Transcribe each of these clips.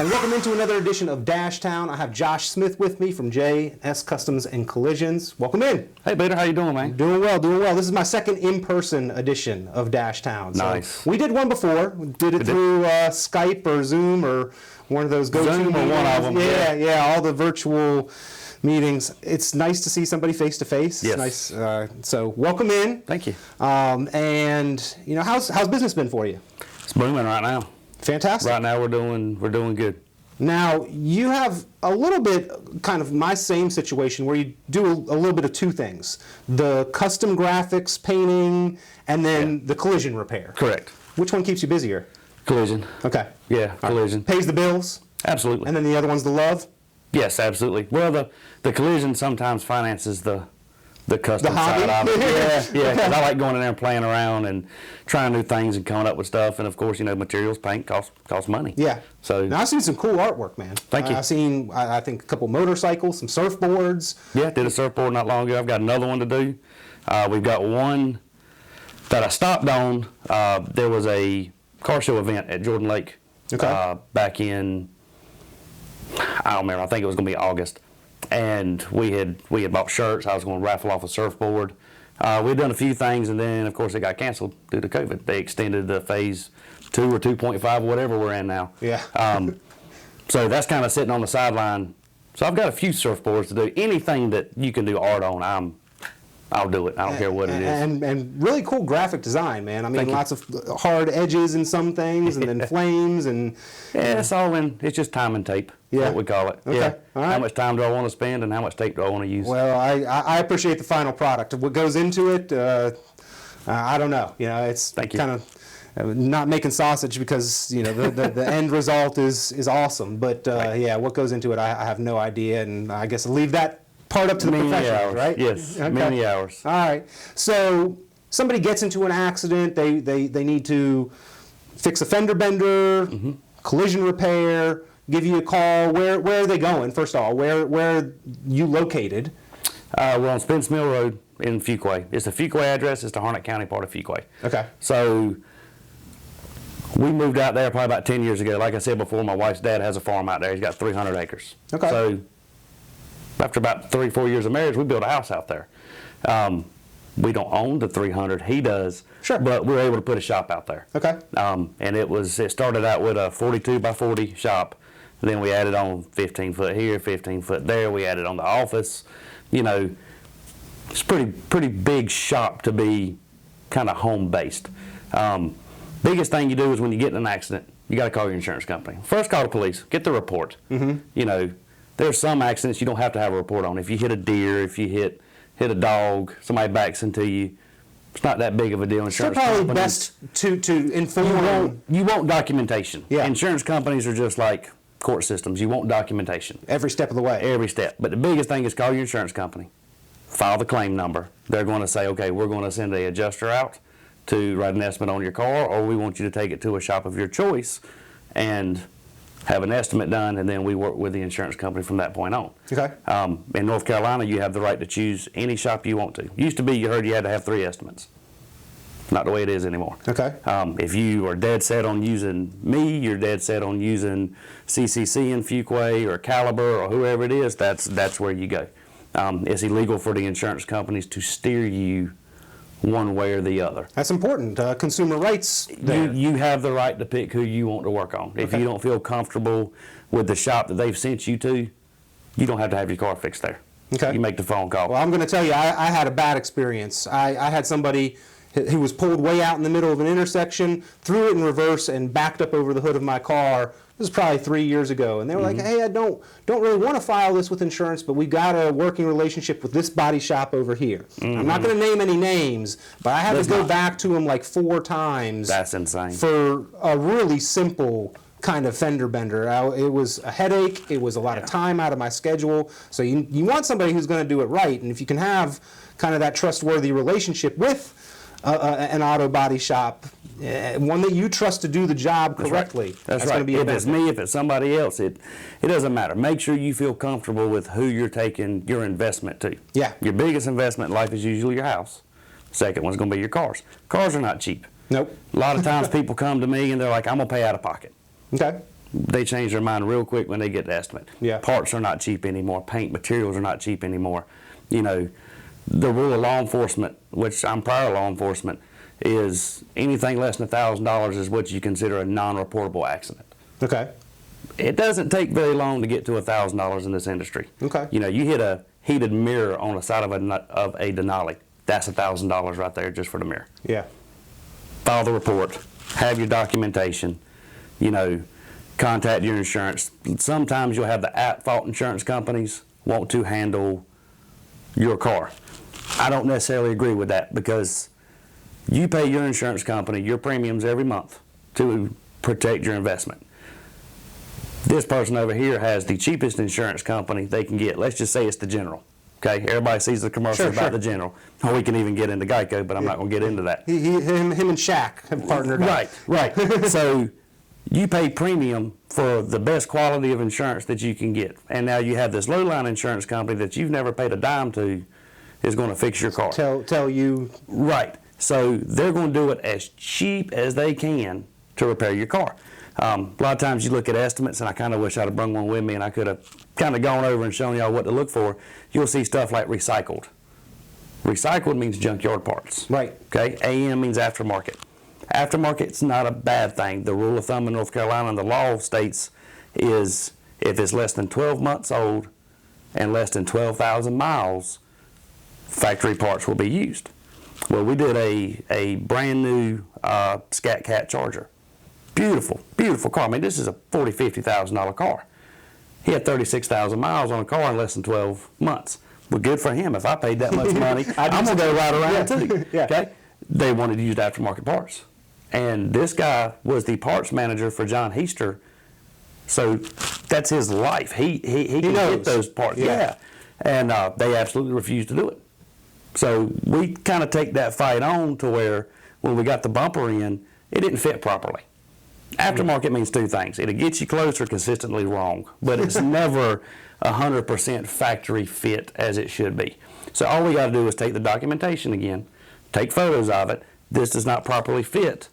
and welcome into another edition of Dashtown. I have Josh Smith with me from J.S. Customs and Collisions. Welcome in. Hey, Peter, how you doing, man? Doing well, doing well. This is my second in-person edition of Dashtown. So nice. We did one before. We did it through Skype or Zoom or one of those go-to Zoom or one of them. Yeah, all the virtual meetings. It's nice to see somebody face-to-face. Yes. Nice. So welcome in. Thank you. And, you know, how's business been for you? It's booming right now. Fantastic. Right now we're doing good. Now, you have a little bit kind of my same situation where you do a little bit of two things. The custom graphics, painting, and then the collision repair. Correct. Which one keeps you busier? Collision. Okay. Yeah, collision. Pays the bills? Absolutely. And then the other one's the love? Yes, absolutely. Well, the collision sometimes finances the custom hobby? side of it. Yeah, because Okay. I like going in there and playing around and trying new things and coming up with stuff. And of course, you know, materials, paint cost money. Yeah. So now I've seen some cool artwork, man. Thank you. I've seen, I think, a couple motorcycles, some surfboards. yeah, did a surfboard not long ago. I've got another one to do. We've got one that I stopped on. There was a car show event at Jordan Lake back in, I don't remember, I think it was going to be August. And we had bought shirts. I was going to raffle off a surfboard. We'd done a few things, and then, of course, it got canceled due to COVID. They extended the phase 2 or 2.5, whatever we're in now. Yeah. So that's kind of sitting on the sideline. So I've got a few surfboards to do. Anything that you can do art on, I'll do it. I don't care what it is. And really cool graphic design, man. I mean, Thank you. lots of hard edges in some things, and then flames, and Yeah, it's just time and tape, Yeah. what we call it. Okay. Yeah. All right. How much time do I want to spend and how much tape do I want to use? well, I appreciate the final product. What goes into it, I don't know. You know, it's Thank you. kind of not making sausage because, you know, the end result is awesome. But yeah, what goes into it, I have no idea, and I guess I'll leave that part up to the Many professionals, hours. right? Yes, Okay. many hours. All right. So somebody gets into an accident. They need to fix a fender bender, collision repair, give you a call. Where are they going? First of all, where are you located? We're on Spence Mill Road in Fuquay. It's the Fuquay address. It's the Harnett County part of Fuquay. Okay. So we moved out there probably about 10 years ago. Like I said before, my wife's dad has a farm out there. He's got 300 acres. Okay. So after about 3-4 years of marriage, we built a house out there. We don't own the 300. He does. Sure. But we were able to put a shop out there. Okay. And it started out with a 42 by 40 shop. Then we added on 15 foot here, 15 foot there. We added on the office. You know, it's pretty big shop to be kind of home based. Biggest thing you do is when you get in an accident, you got to call your insurance company. First, call the police. Get the report. You know, there's some accidents you don't have to have a report on. If you hit a deer, if you hit a dog, somebody backs into you, it's not that big of a deal. Still Insurance probably companies, best to inform. you want documentation. Yeah. Insurance companies are just like court systems. You want documentation. Every step of the way. Every step. But the biggest thing is call your insurance company. File the claim number. They're going to say, okay, we're going to send an adjuster out to write an estimate on your car, or we want you to take it to a shop of your choice and have an estimate done, and then we work with the insurance company from that point on. Okay. In North Carolina, you have the right to choose any shop you want to. Used to be, you heard you had to have 3 estimates. Not the way it is anymore. Okay. If you are dead set on using me, you're dead set on using CCC in Fuquay or Caliber or whoever it is, that's where you go. It's illegal for the insurance companies to steer you one way or the other. That's important. Consumer rights there. You have the right to pick who you want to work on. If you don't feel comfortable with the shop that they've sent you to, you don't have to have your car fixed there. Okay. You make the phone call. Well, I'm going to tell you, I had a bad experience. I had somebody who was pulled way out in the middle of an intersection, threw it in reverse, and backed up over the hood of my car. This was probably 3 years ago, and they were like, "Hey, I don't really want to file this with insurance, but we got a working relationship with this body shop over here." I'm not going to name any names, but I had to go back to them like 4 times. That's insane. For a really simple kind of fender bender. It was a headache. It was a lot of time out of my schedule. So you want somebody who's going to do it right, and if you can have kind of that trustworthy relationship with an auto body shop, one that you trust to do the job correctly. That's going right. to be a If it's benefit. me, if it's somebody else, it doesn't matter. Make sure you feel comfortable with who you're taking your investment to. Yeah. Your biggest investment in life is usually your house. Second one's going to be your cars. Cars are not cheap. Nope. A lot of times people come to me and they're like, "I'm going to pay out of pocket." Okay. they change their mind real quick when they get the estimate. Yeah. Parts are not cheap anymore. Paint materials are not cheap anymore. You know, the rule of law enforcement, which I'm prior law enforcement, is anything less than $1,000 is what you consider a non-reportable accident. Okay. It doesn't take very long to get to $1,000 in this industry. Okay. You know, you hit a heated mirror on the side of a Denali. That's $1,000 right there just for the mirror. Yeah. File the report. Have your documentation. You know, contact your insurance. Sometimes you'll have the at-fault insurance companies want to handle your car. I don't necessarily agree with that because you pay your insurance company your premiums every month to protect your investment. This person over here has the cheapest insurance company they can get. Let's just say it's the General. Okay, everybody sees the commercials about the General. Or we can even get into Geico, but I'm not going to get into that. Him and Shaq have partnered up. Right. So you pay premium for the best quality of insurance that you can get. And now you have this low-line insurance company that you've never paid a dime to is going to fix your car. Tell you. Right. So they're going to do it as cheap as they can to repair your car. A lot of times you look at estimates, and I kind of wish I'd have brought one with me and I could have kind of gone over and shown y'all what to look for. You'll see stuff like recycled. Recycled means junkyard parts. Right. Okay. AM means aftermarket. Aftermarket's not a bad thing. The rule of thumb in North Carolina and the law states is if it's less than 12 months old and less than 12,000 miles, factory parts will be used. Well, we did a brand new Scat Cat Charger. Beautiful, beautiful car. I mean, this is a $40,000, $50,000 car. He had 36,000 miles on a car in less than 12 months. Well, good for him. If I paid that much money, I'm going to go right around too. Yeah. Okay? They wanted to use aftermarket parts. And this guy was the parts manager for John Heister. So that's his life. He can get those parts. Yeah. And they absolutely refused to do it. So we kind of take that fight on to where when we got the bumper in, it didn't fit properly. Aftermarket means two things. It'll get you close or consistently wrong, but it's never 100% factory fit as it should be. So all we got to do is take the documentation again, take photos of it. This does not properly fit.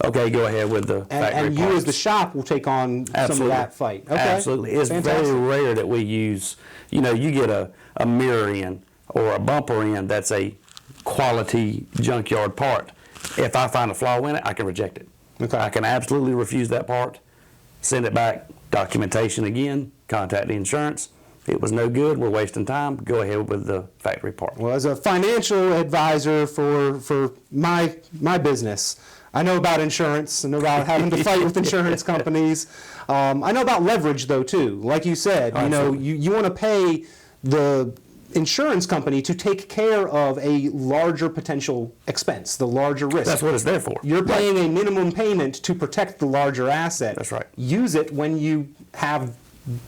Okay, go ahead with the factory And you parts. as the shop will take on some of that fight. Okay. Absolutely. It's very rare that we use, you know, you get a mirror in or a bumper in that's a quality junkyard part. If I find a flaw in it, I can reject it. Okay. I can absolutely refuse that part, send it back, documentation again, contact the insurance. It was no good, we're wasting time, go ahead with the factory part. Well, as a financial advisor for my business, I know about insurance. I know about having to fight with insurance companies. I know about leverage, though, too. Like you said, you know, you want to pay the insurance company to take care of a larger potential expense, the larger risk. That's what it's there for. You're paying a minimum payment to protect the larger asset. That's right. Use it when you have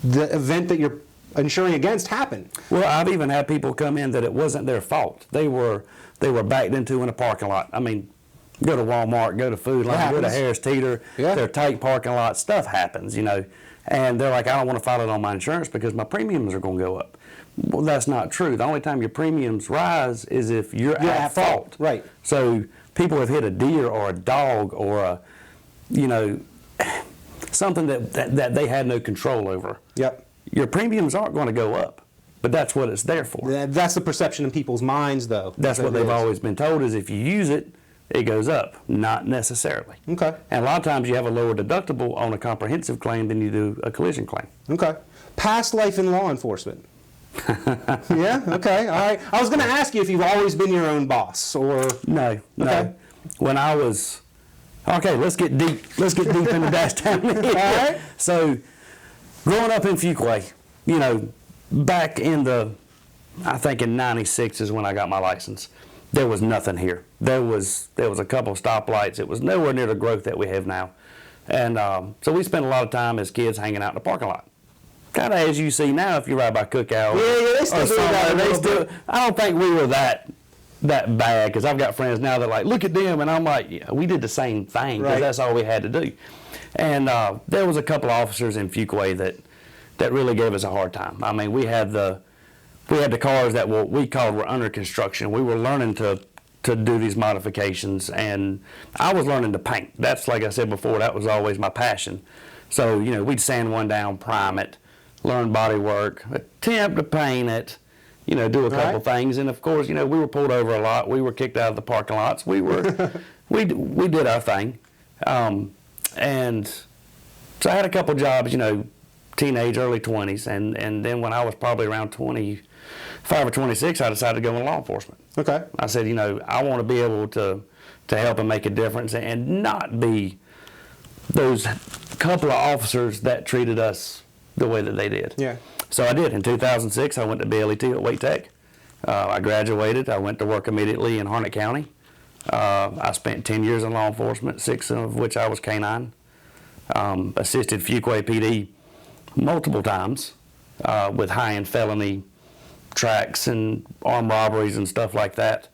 the event that you're insuring against happen. Well, I've even had people come in that it wasn't their fault. They were backed into in a parking lot. I mean, go to Walmart, go to Food Line, go to Harris Teeter. Yeah. They're tight parking lots. Stuff happens, you know. And they're like, I don't want to file it on my insurance because my premiums are going to go up. Well, that's not true. The only time your premiums rise is if you're at fault. Right. So people have hit a deer or a dog or a, you know, something that they had no control over. Yep. Your premiums aren't going to go up, but that's what it's there for. That's the perception in people's minds, though. That's what they've always been told is if you use it, it goes up. Not necessarily. Okay. And a lot of times you have a lower deductible on a comprehensive claim than you do a collision claim. Okay. Past life in law enforcement. Yeah. Okay. All right. I was going to ask you if you've always been your own boss, or No. Okay. When I was let's get deep. Let's get deep into Dashtown. All right. So, growing up in Fuquay, you know, back in I think in '96 is when I got my license. There was nothing here. There was a couple of stoplights. It was nowhere near the growth that we have now, and so we spent a lot of time as kids hanging out in the parking lot. Kind of as you see now, if you ride by Cookout. Yeah, they still do that. I don't think we were that bad because I've got friends now that are like, look at them, and I'm like, yeah, we did the same thing because that's all we had to do. And there was a couple of officers in Fuquay that really gave us a hard time. I mean, we had the cars that we called were under construction. We were learning to do these modifications, and I was learning to paint. That's, like I said before, that was always my passion. So, we'd sand one down, prime it, learn body work, attempt to paint it, do a couple things. And of course, we were pulled over a lot. We were kicked out of the parking lots. We did our thing. And so I had a couple jobs, teenage, early 20s. And then when I was probably around 25 or 26, I decided to go into law enforcement. Okay. I said, I want to be able to help and make a difference and not be those couple of officers that treated us the way that they did. Yeah. So I did. In 2006, I went to BLET at Wake Tech. I graduated. I went to work immediately in Harnett County. I spent 10 years in law enforcement, 6 of which I was K-9. Assisted Fuquay PD multiple times with high-end felony tracks and armed robberies and stuff like that.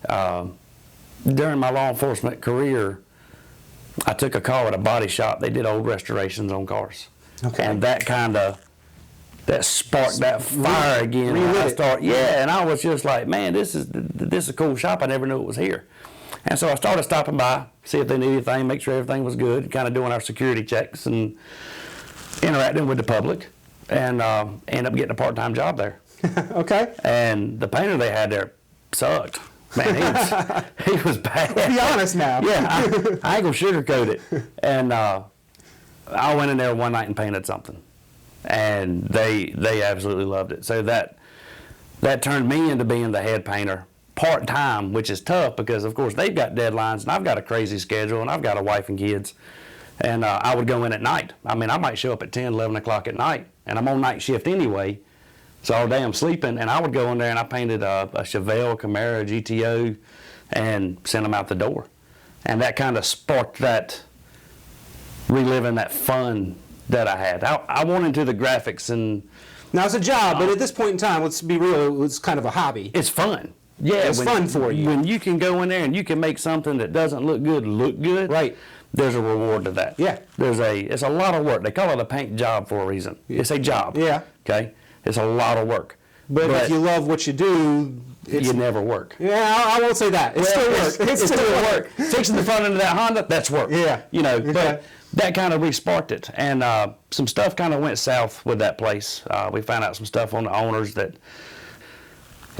During my law enforcement career, I took a call at a body shop. They did old restorations on cars. Okay. And that sparked that fire again. And I was just like, man, this is a cool shop. I never knew it was here. And so I started stopping by, see if they needed anything, make sure everything was good, kind of doing our security checks and interacting with the public, and ended up getting a part-time job there. Okay. And the painter they had there sucked. Man, he was bad. Be honest now. Yeah, I ain't gonna sugarcoat it. And I went in there one night and painted something, and they absolutely loved it. So that turned me into being the head painter part-time, which is tough because, of course, they've got deadlines, and I've got a crazy schedule, and I've got a wife and kids. And I would go in at night. I mean, I might show up at 10, 11 o'clock at night, and I'm on night shift anyway. So all day I'm sleeping, and I would go in there and I painted a Chevelle, Camaro, GTO, and sent them out the door. And that kind of sparked that, reliving that fun that I had. I went into the graphics and... Now it's a job, but at this point in time, let's be real, it was kind of a hobby. It's fun. Yeah, it's fun for you. When you can go in there and you can make something that doesn't look good, right? There's a reward to that. Yeah. It's a lot of work. They call it a paint job for a reason. It's a job. Yeah. Okay? It's a lot of work. But if you love what you do, you never work. Yeah, I won't say that. It's still work. It's still work. Fixing the front end of that Honda, that's work. Yeah. But that kind of re-sparked it. And some stuff kind of went south with that place. We found out some stuff on the owners that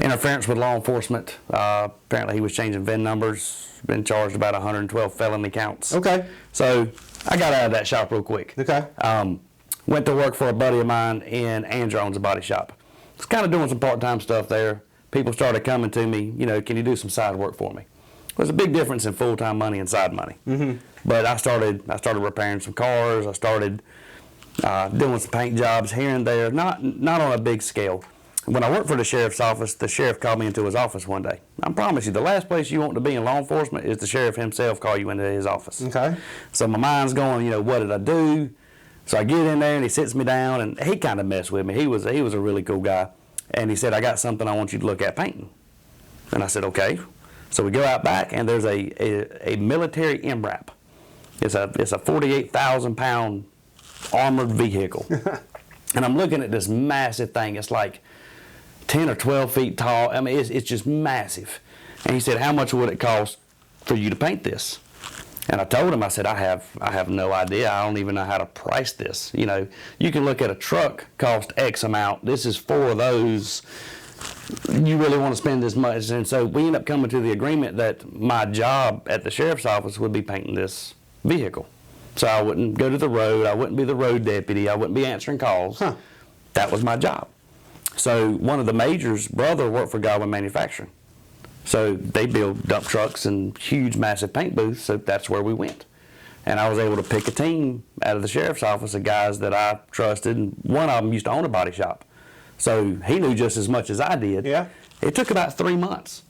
interference with law enforcement. Apparently he was changing VIN numbers, been charged about 112 felony counts. Okay. So I got out of that shop real quick. Okay. Went to work for a buddy of mine in Andron's body shop. Was kind of doing some part-time stuff there. People started coming to me, can you do some side work for me? There's a big difference in full-time money and side money. Mm-hmm. But I started repairing some cars. I started doing some paint jobs here and there, not on a big scale. When I worked for the sheriff's office, the sheriff called me into his office one day. I promise you, the last place you want to be in law enforcement is the sheriff himself call you into his office. Okay. So my mind's going, what did I do? So I get in there and he sits me down and he kind of messed with me. He was a really cool guy. And he said, I got something I want you to look at painting. And I said, okay. So we go out back and there's a military MRAP. It's a 48,000 pound armored vehicle. And I'm looking at this massive thing. It's like 10 or 12 feet tall. I mean, it's just massive. And he said, how much would it cost for you to paint this? And I told him, I said, I have no idea. I don't even know how to price this. You can look at a truck cost X amount. This is 4 of those. You really want to spend this much. And so we ended up coming to the agreement that my job at the sheriff's office would be painting this vehicle. So I wouldn't go to the road. I wouldn't be the road deputy. I wouldn't be answering calls. Huh. That was my job. So one of the major's brother worked for Godwin Manufacturing. So they build dump trucks and huge, massive paint booths, so that's where we went. And I was able to pick a team out of the sheriff's office of guys that I trusted, and one of them used to own a body shop. So he knew just as much as I did. Yeah. It took about 3 months,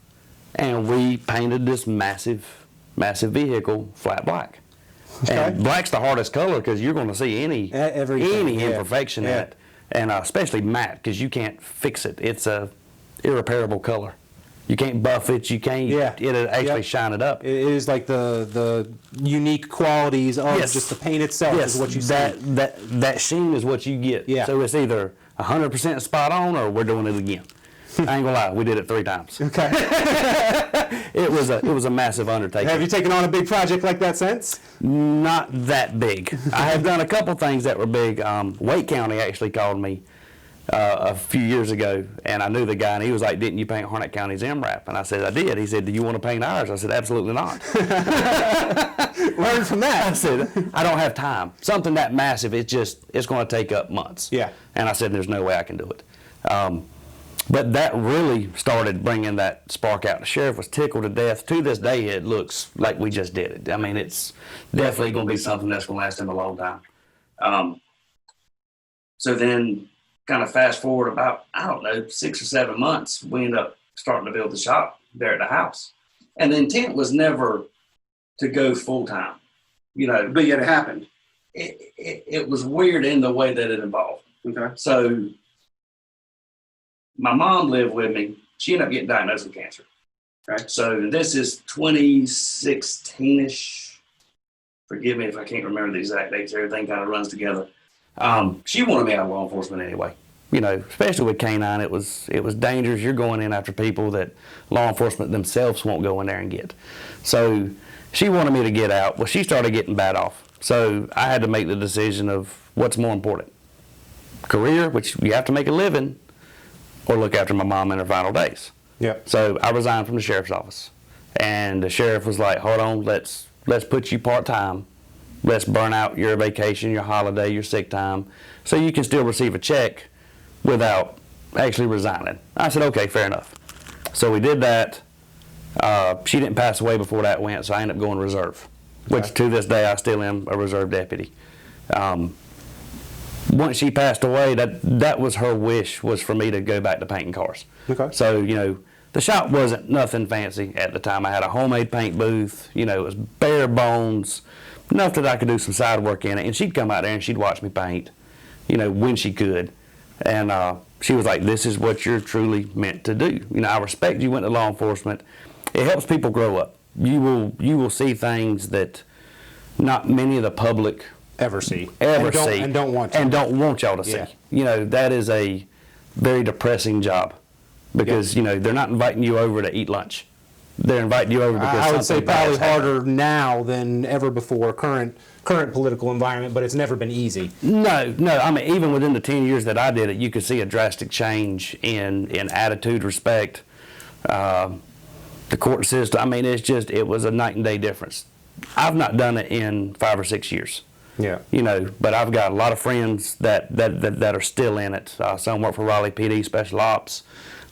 and we painted this massive, massive vehicle flat black. Okay. And black's the hardest color because you're going to see any imperfection in it, and especially matte because you can't fix it. It's a irreparable color. You can't buff it. You can't. It'll actually shine it up. It is like the unique qualities of just the paint itself is what you see. That sheen is what you get. Yeah. So it's either 100% spot on or we're doing it again. I ain't gonna lie, we did it 3 times. Okay. It was a massive undertaking. Have you taken on a big project like that since? Not that big. I have done a couple things that were big. Wake County actually called me a few years ago, and I knew the guy, and he was like, "Didn't you paint Harnett County's MRAP?" And I said, "I did." He said, "Do you want to paint ours?" I said, "Absolutely not." Learn from that. I said, "I don't have time. Something that massive, it's going to take up months." Yeah. And I said, "There's no way I can do it." But that really started bringing that spark out. The sheriff was tickled to death. To this day, it looks like we just did it. I mean, it's definitely going to be something that's going to last him a long time. So then, kind of fast forward about, I don't know, 6 or 7 months, we ended up starting to build the shop there at the house. And the intent was never to go full time, But yet it happened. It was weird in the way that it evolved. Okay. So my mom lived with me. She ended up getting diagnosed with cancer. Okay. So this is 2016-ish. Forgive me if I can't remember the exact dates. Everything kind of runs together. She wanted me out of law enforcement anyway. Especially with K-9, it was dangerous. You're going in after people that law enforcement themselves won't go in there and get. So she wanted me to get out. Well, she started getting bad off. So I had to make the decision of what's more important. Career, which you have to make a living, or look after my mom in her final days. Yep. So I resigned from the sheriff's office. And the sheriff was like, "Hold on, let's put you part-time. Let's burn out your vacation, your holiday, your sick time, so you can still receive a check without actually resigning." I said, "Okay, fair enough." So we did that. She didn't pass away before that went, so I ended up going reserve, which to this day I still am a reserve deputy. Once she passed away, that was her wish, was for me to go back to painting cars. Okay. So, the shop wasn't nothing fancy at the time. I had a homemade paint booth. It was bare bones, enough that I could do some side work in it. And she'd come out there and she'd watch me paint, when she could. And she was like, "This is what you're truly meant to do. I respect you went to law enforcement. It helps people grow up. You will see things that not many of the public Ever see. and don't want to. And don't want y'all to see. Yeah. That is a very depressing job because, they're not inviting you over to eat lunch. They're inviting you over because I would say something bad's probably happened. harder now than ever before, current political environment, but it's never been easy. No. I mean, even within the 10 years that I did it, you could see a drastic change in attitude, respect, the court system. I mean, it was a night and day difference. I've not done it in 5 or 6 years. Yeah. But I've got a lot of friends that are still in it. Some work for Raleigh PD Special Ops,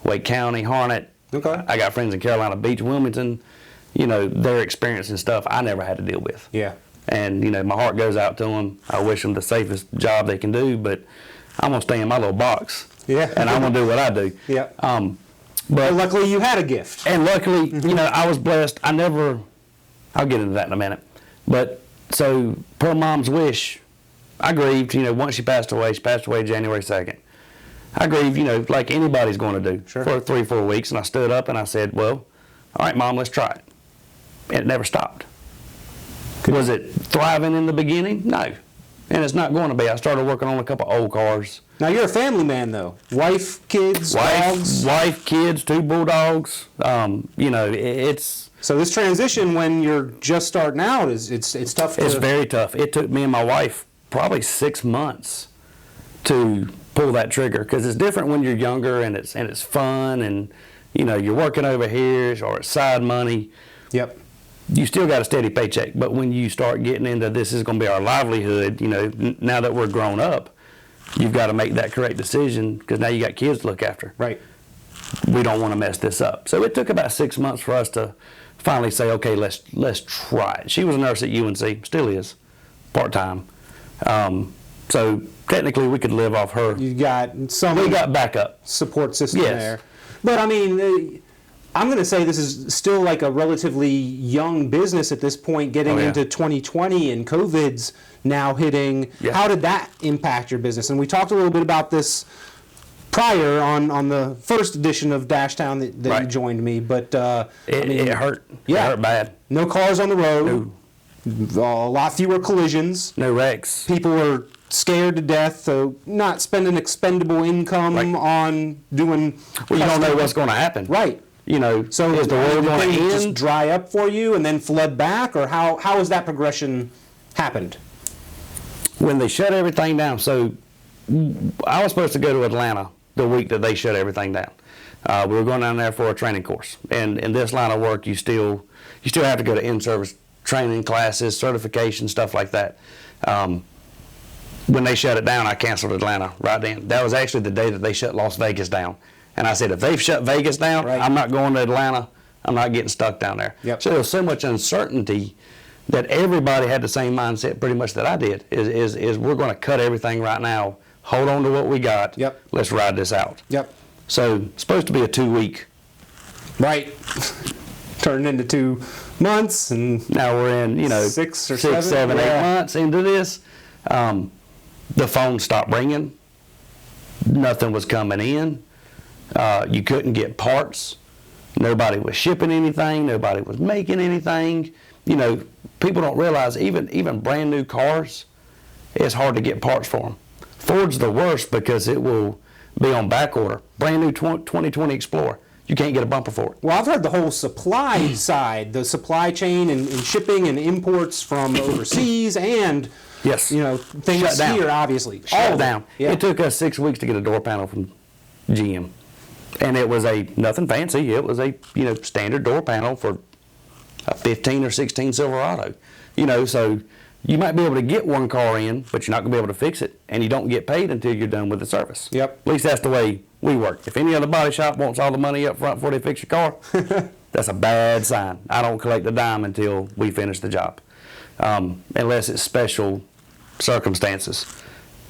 Wake County, Harnett. Okay. I got friends in Carolina Beach, Wilmington. They're experiencing stuff I never had to deal with. Yeah. And, my heart goes out to them. I wish them the safest job they can do, but I'm going to stay in my little box. Yeah. And I'm going to do what I do. Yeah. But luckily you had a gift. And luckily, I was blessed. I'll get into that in a minute. But so per mom's wish, I grieved, once she passed away January 2nd. I grieved, like anybody's going to do for 3-4 weeks. And I stood up and I said, "Well, all right, Mom, let's try it." And it never stopped. Was it thriving in the beginning? No. And it's not going to be. I started working on a couple old cars. Now you're a family man though. Wife, kids, dogs. Wife, kids, 2 bulldogs. It's... So this transition when you're just starting out it's tough to... It's very tough. It took me and my wife probably 6 months to pull that trigger because it's different when you're younger and it's fun and you're working over here or it's side money. Yep. You still got a steady paycheck, but when you start getting into this is going to be our livelihood, now that we're grown up, you've got to make that correct decision because now you got kids to look after. Right. We don't want to mess this up. So it took about 6 months for us to finally say, "Okay, let's try it." She was a nurse at UNC, still is, part-time. So technically we could live off her. You got some... We got backup. Support system Yes. there. But I mean... I'm going to say this is still like a relatively young business at this point, getting into 2020 and COVID's now hitting. Yeah. How did that impact your business? And we talked a little bit about this prior on the first edition of Dashtown that Right. you joined me, but It hurt. Yeah. It hurt bad. No cars on the road, a lot fewer collisions. No wrecks. People were scared to death, so not spending expendable income Right. on doing. Well, you don't know what's going to happen. Right. You know, So is the world did going to things just end? dry up for you and then flood back, or how has that progression happened? When they shut everything down, so I was supposed to go to Atlanta the week that they shut everything down. We were going down there for a training course, and in this line of work, you still have to go to in-service training classes, certification, stuff like that. When they shut it down, I canceled Atlanta right then. That was actually the day that they shut Las Vegas down, and I said, if they've shut Vegas down, Right. I'm not going to Atlanta. I'm not getting stuck down there. Yep. So there was so much uncertainty that everybody had the same mindset pretty much that I did, is we're going to cut everything right now, hold on to what we got, Yep. let's ride this out. Yep. So it's supposed to be a 2-week. Right. Turned into 2 months, and Now we're in, 6 or 7, 7, 8 yeah. months into this. The phone stopped ringing. Nothing was coming in. You couldn't get parts. Nobody was shipping anything. Nobody was making anything. People don't realize even brand new cars, it's hard to get parts for them. Ford's the worst because it will be on back order. Brand new 2020 Explorer, you can't get a bumper for it. Well, I've heard the whole supply side, the supply chain and shipping and imports from overseas and, Yes. things Shut down. here, obviously. All Shut down. Yeah. It took us 6 weeks to get a door panel from GM. And it was nothing fancy. It was a, standard door panel for a 15 or 16 Silverado. So you might be able to get one car in, but you're not going to be able to fix it. And you don't get paid until you're done with the service. Yep. At least that's the way we work. If any other body shop wants all the money up front before they fix your car, that's a bad sign. I don't collect a dime until we finish the job. Unless it's special circumstances,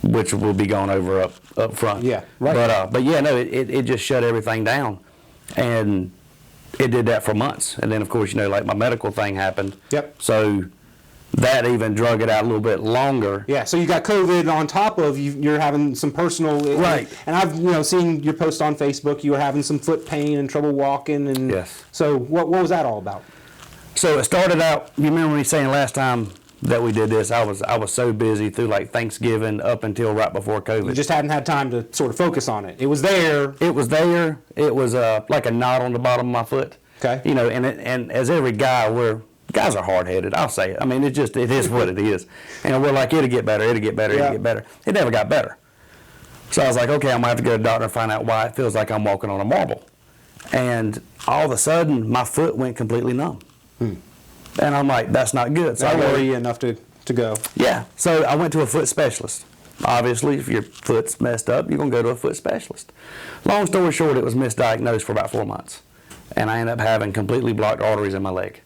which will be gone over up front. Yeah, right. But yeah, no, it just shut everything down, and it did that for months. And then of course, like my medical thing happened. Yep. So that even drug it out a little bit longer. Yeah, so you got COVID on top of you're having some personal. Right. And I've seen your post on Facebook. You were having some foot pain and trouble walking, and Yes. So what was that all about? So it started out. You remember me saying last time that we did this? I was so busy through like Thanksgiving up until right before COVID. You just hadn't had time to sort of focus on it. It was there. It was there. It was like a knot on the bottom of my foot. Okay. And as every guy, guys are hard-headed. I'll say it. I mean, it is what it is. And we're like, it'll get better. It'll get better. Yeah. It'll get better. It never got better. So I was like, okay, I'm gonna have to go to the doctor and find out why it feels like I'm walking on a marble. And all of a sudden, my foot went completely numb. And I'm like, that's not good. So I I worry worry. you enough to go. Yeah. So I went to a foot specialist. Obviously, if your foot's messed up, you're going to go to a foot specialist. Long story short, it was misdiagnosed for about 4 months. And I ended up having completely blocked arteries in my leg.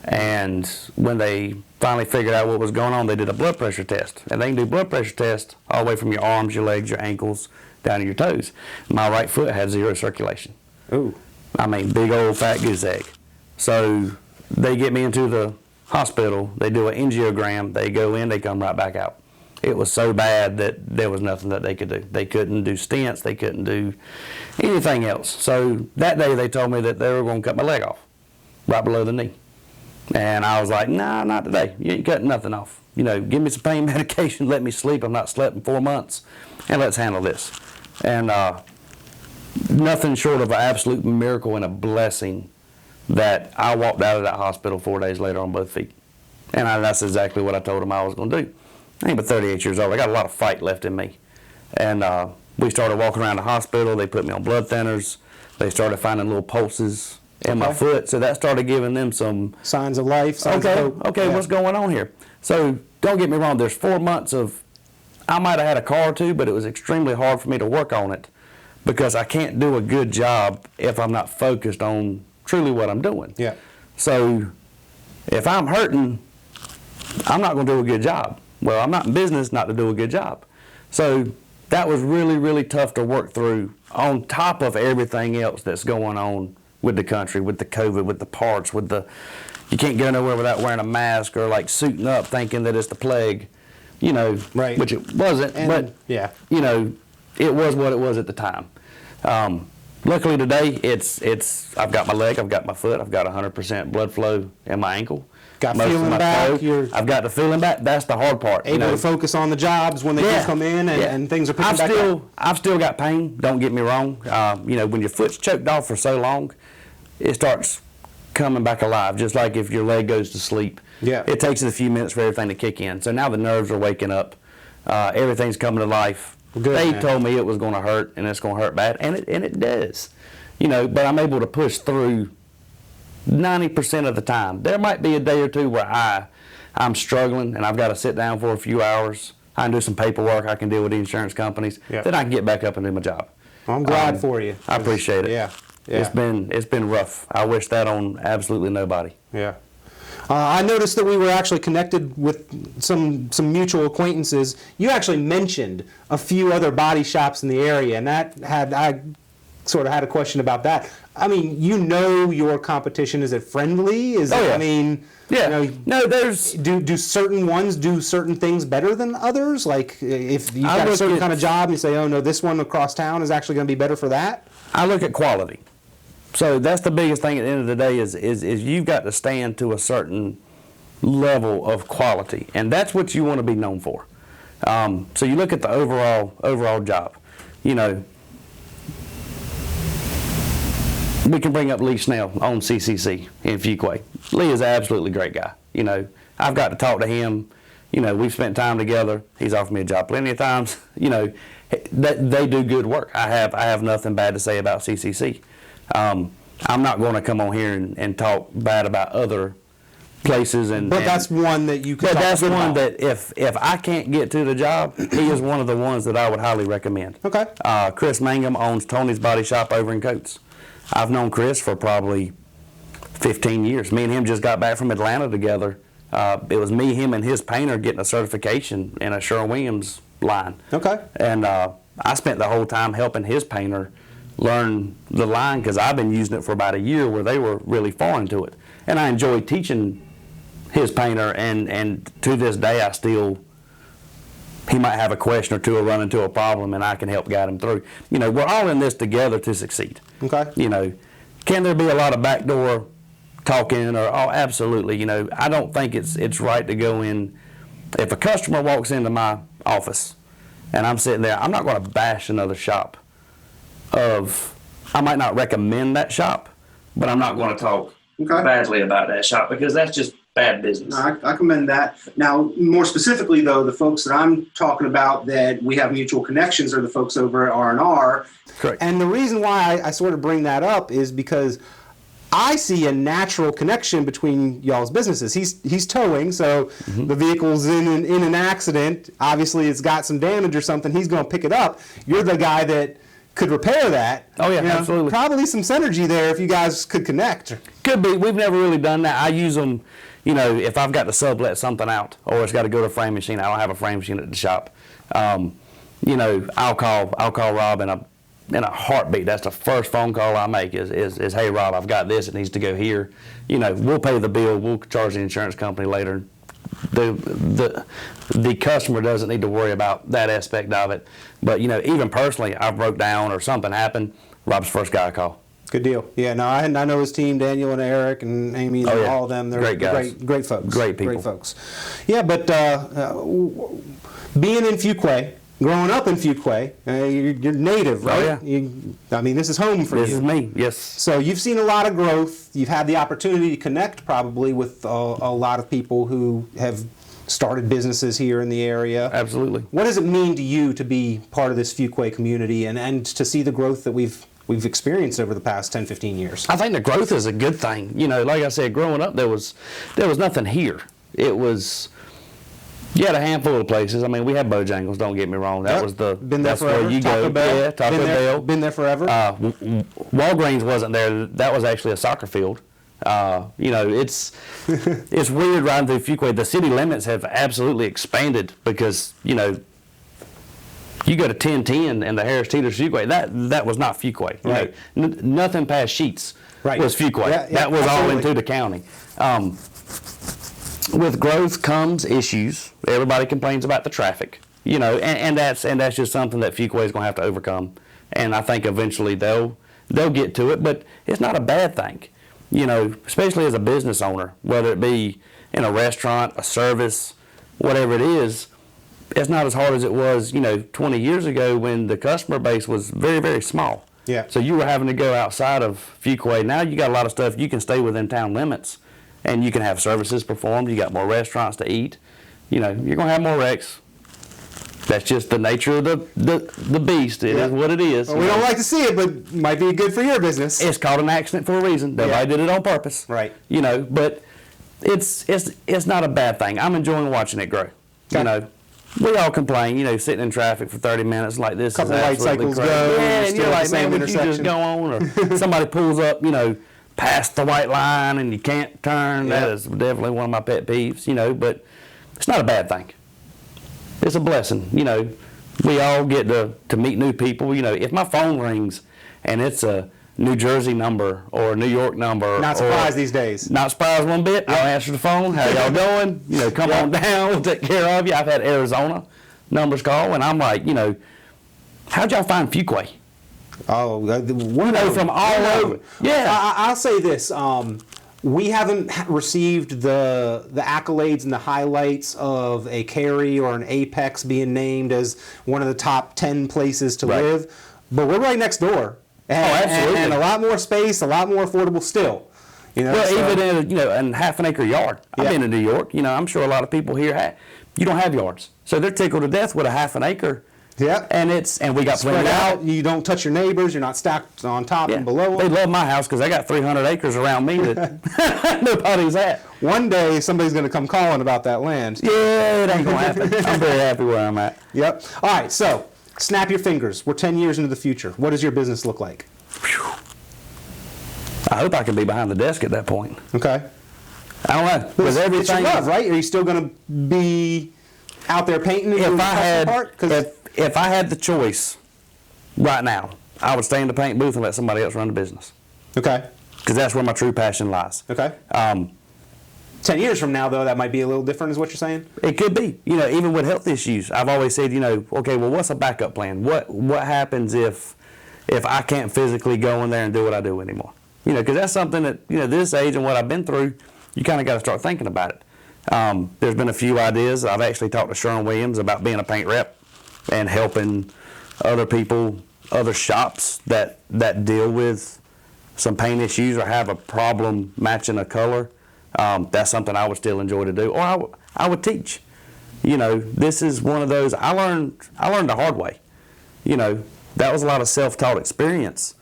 And when they finally figured out what was going on, they did a blood pressure test. And they can do blood pressure tests all the way from your arms, your legs, your ankles, down to your toes. My right foot had 0 circulation. Ooh. I mean, big old fat goose egg. So they get me into the hospital, they do an angiogram, they go in, they come right back out. It was so bad that there was nothing that they could do. They couldn't do stents, they couldn't do anything else. So that day they told me that they were going to cut my leg off, right below the knee. And I was like, nah, not today. You ain't cutting nothing off. Give me some pain medication, let me sleep. I've not slept in 4 months, and let's handle this. And nothing short of an absolute miracle and a blessing that I walked out of that hospital 4 days later on both feet. And that's exactly what I told them I was going to do. I ain't but 38 years old. I got a lot of fight left in me. And we started walking around the hospital. They put me on blood thinners. They started finding little pulses in my foot. So that started giving them some Signs of life. Signs of hope. okay, Yeah. what's going on here? So don't get me wrong. There's 4 months of, I might have had a car or two, but it was extremely hard for me to work on it because I can't do a good job if I'm not focused on truly what I'm doing. Yeah. So if I'm hurting, I'm not going to do a good job. Well, I'm not in business not to do a good job. So that was really, really tough to work through on top of everything else that's going on with the country, with the COVID, with the parts, with the, you can't go nowhere without wearing a mask or like suiting up thinking that it's the plague, Right. which it wasn't, And, but yeah. it was what it was at the time. luckily today, I've got my leg, I've got my foot, I've got 100% blood flow in my ankle. Got Most of feeling my back. toe. I've got the feeling back. That's the hard part. Able to focus on the jobs when they do come in, and things are picking back up. I've still got pain. Don't get me wrong. When your foot's choked off for so long, it starts coming back alive. Just like if your leg goes to sleep. Yeah. It takes it a few minutes for everything to kick in. So now the nerves are waking up. Everything's coming to life. Good, they man. told me it was going to hurt, and it's going to hurt bad, and it does. But I'm able to push through 90% of the time. There might be a day or two where I'm struggling and I've got to sit down for a few hours. I can do some paperwork. I can deal with the insurance companies. Yeah. Then I can get back up and do my job. I'm glad for you. I appreciate it. Yeah. It's been rough. I wish that on absolutely nobody. Yeah. I noticed that we were actually connected with some mutual acquaintances. You actually mentioned a few other body shops in the area, and I sort of had a question about that. I mean, your competition. Is it friendly? Is it, yeah. I mean, Yeah. No, there's. do certain ones do certain things better than others? Like if you've got a certain kind of job, you say, oh no, this one across town is actually going to be better for that. I look at quality. So that's the biggest thing at the end of the day is you've got to stand to a certain level of quality, and that's what you want to be known for. So you look at the overall job. We can bring up Lee Snell on CCC in Fuquay. Lee is an absolutely great guy. I've got to talk to him. We've spent time together. He's offered me a job plenty of times. They do good work. I have nothing bad to say about CCC. I'm not going to come on here and talk bad about other places. But that's one that you could talk that's good one about. that if I can't get to the job, he is one of the ones that I would highly recommend. Okay. Chris Mangum owns Tony's Body Shop over in Coates. I've known Chris for probably 15 years. Me and him just got back from Atlanta together. It was me, him, and his painter getting a certification in a Sherwin-Williams line. Okay. And I spent the whole time helping his painter learn the line because I've been using it for about a year where they were really foreign to it. And I enjoyed teaching his painter, and to this day he might have a question or two or run into a problem, and I can help guide him through. We're all in this together to succeed. Okay. Can there be a lot of backdoor talking? Oh, absolutely. I don't think it's right to go in. If a customer walks into my office and I'm sitting there, I'm not going to bash another shop. I might not recommend that shop, but I'm not going to talk badly about that shop because that's just bad business. I commend that. Now, more specifically, though, the folks that I'm talking about that we have mutual connections are the folks over at R&R. Correct. And the reason why I sort of bring that up is because I see a natural connection between y'all's businesses. He's towing, so the vehicle's in an accident. Obviously, it's got some damage or something. He's going to pick it up. You're the guy that could repair that. Oh, yeah, absolutely. Probably some synergy there if you guys could connect. Could be. We've never really done that. I use them, if I've got to sublet something out or it's got to go to a frame machine. I don't have a frame machine at the shop. I'll call Rob in a heartbeat. That's the first phone call I make is hey, Rob, I've got this. It needs to go here. We'll pay the bill. We'll charge the insurance company later. The customer doesn't need to worry about that aspect of it. But, even personally, I broke down or something happened, Rob's the first guy I call. Good deal. Yeah, no, I know his team, Daniel and Eric and Amy and all of them. They're great guys. Great folks. Great people. Great folks. Yeah, but being in Fuquay, growing up in Fuquay, you're native, right? Oh, yeah. This is home for you. This is me, yes. So you've seen a lot of growth. You've had the opportunity to connect probably with a lot of people who have started businesses here in the area. Absolutely. What does it mean to you to be part of this Fuquay community and to see the growth that we've experienced over the past 10, 15 years? I think the growth is a good thing. Like I said, growing up, there was nothing here. It was, you had a handful of places. We had Bojangles, don't get me wrong. That was been there that's forever. where you Taco go. Bell. Yeah, Taco Bell. Been there forever. Walgreens wasn't there. That was actually a soccer field. It's weird riding through Fuquay. The city limits have absolutely expanded because, you go to 1010 and the Harris Teeter Fuquay. That was not Fuquay. Right. Nothing past Sheets was Fuquay. Yeah, that was absolutely. all into the county. With growth comes issues. Everybody complains about the traffic. And that's just something that Fuquay is going to have to overcome. And I think eventually they'll they'll get to it, but it's not a bad thing. Especially as a business owner, whether it be in a restaurant, a service, whatever it is, it's not as hard as it was, 20 years ago when the customer base was very, very small. Yeah. So you were having to go outside of Fuquay. Now you got a lot of stuff. You can stay within town limits, and you can have services performed. You got more restaurants to eat. You're going to have more wrecks. That's just the nature of the beast. It is what it is. Well, we don't like to see it, but might be good for your business. It's called an accident for a reason. Nobody did it on purpose. Right. But it's not a bad thing. I'm enjoying watching it grow. Okay. We all complain, sitting in traffic for 30 minutes like this. Couple is light absolutely cycles crazy. go, Yeah, you're and still you're at like, the same man, would you just intersection. go on? Or somebody pulls up, past the white line and you can't turn. Yeah. That is definitely one of my pet peeves, but it's not a bad thing. It's a blessing, We all get to meet new people. If my phone rings and it's a New Jersey number or a New York number. Not surprised these days. Not surprised one bit. I'll answer the phone. How y'all doing? Come on down. We'll take care of you. I've had Arizona numbers call, and I'm like, how'd y'all find Fuquay? Oh, one From all over. Yeah. I'll say this. We haven't received the accolades and the highlights of a Cary or an Apex being named as one of the top 10 places to live, but we're right next door. Absolutely. And a lot more space, a lot more affordable still. Even in half an acre yard. I've been to New York. I'm sure a lot of people here you don't have yards, so they're tickled to death with a half an acre. Yeah. And we got plenty Spread out. out. You don't touch your neighbors. You're not stacked on top Yeah. and below They them. love my house because I got 300 acres around me that nobody's at. One day somebody's going to come calling about that land. Yeah, it ain't gonna happen. I'm very happy where I'm at. Yep. All right. So snap your fingers. We're 10 years into the future. What does your business look like? I hope I can be behind the desk at that point. Okay. I don't know. With It's your everything, love, right? Are you still going to be out there painting and doing if the I custom had part? 'Cause- if I had the choice right now, I would stay in the paint booth and let somebody else run the business Okay. because that's where my true passion lies. Okay. 10 years from now, though, that might be a little different, is what you're saying? It could be, even with health issues. I've always said, okay, well, what's a backup plan? What happens if I can't physically go in there and do what I do anymore? Because that's something that, this age and what I've been through, you kind of got to start thinking about it. There's been a few ideas. I've actually talked to Sherwin-Williams about being a paint rep and helping other people, other shops that deal with some paint issues or have a problem matching a color. That's something I would still enjoy to do, or I would teach. This is one of those I learned the hard way. That was a lot of self-taught experience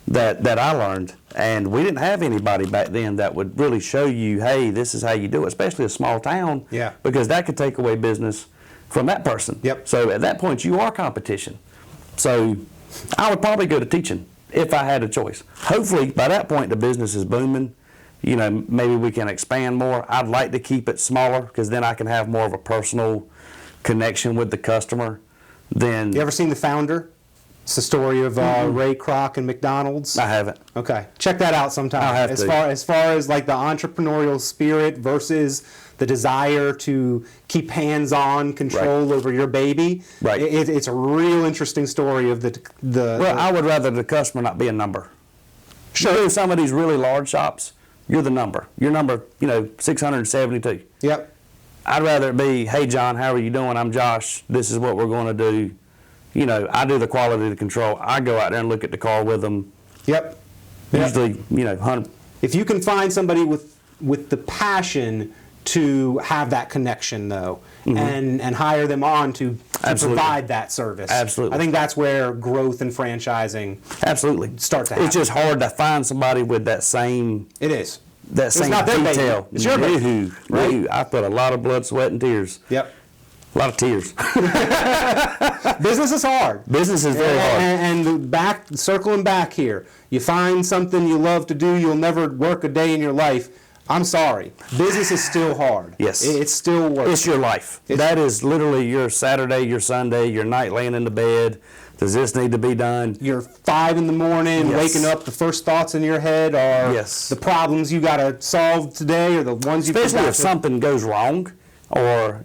that I learned, and we didn't have anybody back then that would really show you, hey, this is how you do it, especially a small town. Yeah. Because that could take away business from that person. Yep. So at that point, you are competition. So I would probably go to teaching if I had a choice. Hopefully, by that point, the business is booming. Maybe we can expand more. I'd like to keep it smaller because then I can have more of a personal connection with the customer. Then You ever seen The Founder? It's the story of Ray Kroc and McDonald's. I haven't. Okay, check that out sometime. I'll have as to. far as like the entrepreneurial spirit versus the desire to keep hands-on control over your baby. Right. It's a real interesting story of the. Well, I would rather the customer not be a number. Sure. Some of these really large shops, you're the number. You're number, 672. Yep. I'd rather it be, hey, John, how are you doing? I'm Josh. This is what we're going to do. I do the quality control. I go out there and look at the car with them. Yep. Usually, 100. If you can find somebody with the passion to have that connection, though, and hire them on to Absolutely. provide that service. Absolutely. I think that's where growth and franchising Absolutely. start to happen. It's just hard to find somebody with that same It is. that same not their baby. detail. It's your baby. No, Right? no. I put a lot of blood, sweat, and tears. Yep. A lot of tears. Business is hard. Business is very hard. And circling back here, you find something you love to do, you'll never work a day in your life. I'm sorry. Business is still hard. Yes. It's still work. It's your life. That is literally your Saturday, your Sunday, your night laying in the bed. Does this need to be done? You're 5 in the morning, Yes. waking up, the first thoughts in your head are Yes. the problems you got to solve today or the ones you Especially forgot if to- something goes wrong, or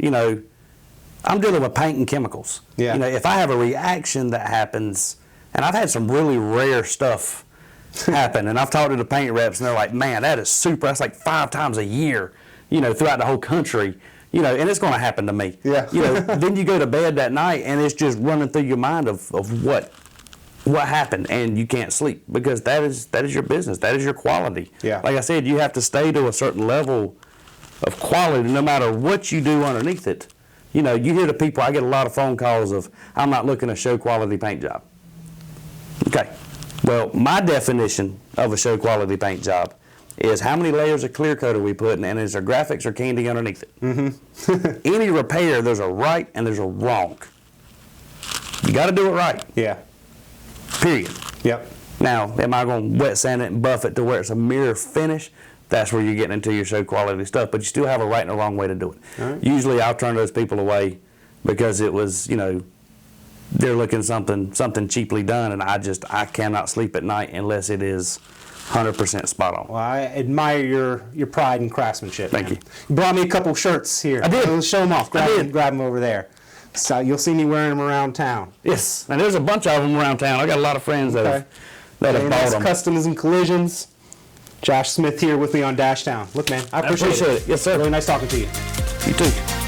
I'm dealing with paint and chemicals. Yeah. If I have a reaction that happens, and I've had some really rare stuff happen. And I've talked to the paint reps, and they're like, man, that is super. That's like 5 times a year, throughout the whole country. And it's going to happen to me. Yeah. Then you go to bed that night, and it's just running through your mind of what happened, and you can't sleep because that is your business. That is your quality. Yeah. Like I said, you have to stay to a certain level of quality no matter what you do underneath it. You hear the people, I get a lot of phone calls of, I'm not looking to show quality paint job. Okay. Well, my definition of a show quality paint job is how many layers of clear coat are we putting, and is there graphics or candy underneath it? Mm-hmm. Any repair, there's a right and there's a wrong. You got to do it right. Yeah. Period. Yep. Now, am I going to wet sand it and buff it to where it's a mirror finish? That's where you're getting into your show quality stuff, but you still have a right and a wrong way to do it. Right. Usually I'll turn those people away because it was, they're looking something cheaply done, and I cannot sleep at night unless it is 100% spot on. Well, I admire your pride and craftsmanship. Thank man. you. You brought me a couple shirts here. I did. Let's show them off. I did. Grab them over there. So you'll see me wearing them around town. Yes, and there's a bunch of them around town. I got a lot of friends that have bought that's them. Kustoms and Collisions. Josh Smith here with me on Dashtown. Look, man, I appreciate it. Yes, sir. Really nice talking to you. You too.